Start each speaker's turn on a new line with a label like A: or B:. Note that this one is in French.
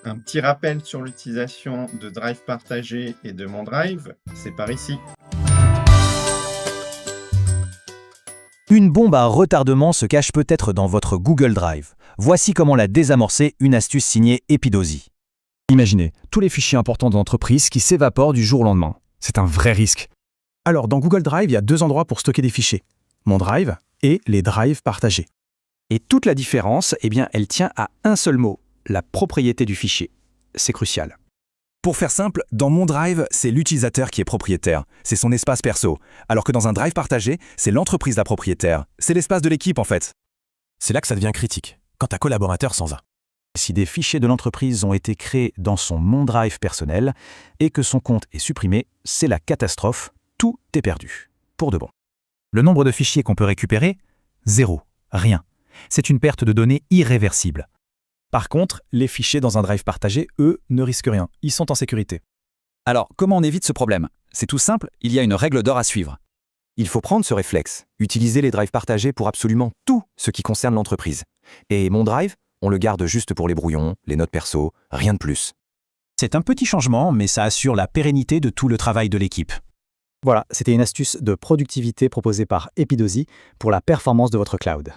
A: Un petit rappel sur l'utilisation de Drive partagé et de OneDrive, c'est par ici.
B: Une bombe à retardement se cache peut-être dans votre Google Drive. Voici comment la désamorcer, une astuce signée Epidosi.
C: Imaginez tous les fichiers importants de l'entreprise qui s'évaporent du jour au lendemain. C'est un vrai risque. Alors, dans Google Drive, il y a deux endroits pour stocker des fichiers. Mon Drive et les drives partagés. Et toute la différence, elle tient à un seul mot, la propriété du fichier. C'est crucial.
D: Pour faire simple, dans mon drive, c'est l'utilisateur qui est propriétaire. C'est son espace perso. Alors que dans un drive partagé, c'est l'entreprise la propriétaire. C'est l'espace de l'équipe en fait.
E: C'est là que ça devient critique, quand un collaborateur s'en va.
B: Si des fichiers de l'entreprise ont été créés dans son OneDrive personnel et que son compte est supprimé, c'est la catastrophe, tout est perdu. Pour de bon. Le nombre de fichiers qu'on peut récupérer? 0. Rien. C'est une perte de données irréversible.
C: Par contre, les fichiers dans un drive partagé, eux, ne risquent rien. Ils sont en sécurité.
F: Alors, comment on évite ce problème? C'est tout simple, il y a une règle d'or à suivre. Il faut prendre ce réflexe, utiliser les drives partagés pour absolument tout ce qui concerne l'entreprise. Et mon drive, on le garde juste pour les brouillons, les notes perso, rien de plus.
B: C'est un petit changement, mais ça assure la pérennité de tout le travail de l'équipe.
G: Voilà, c'était une astuce de productivité proposée par Epidosi pour la performance de votre cloud.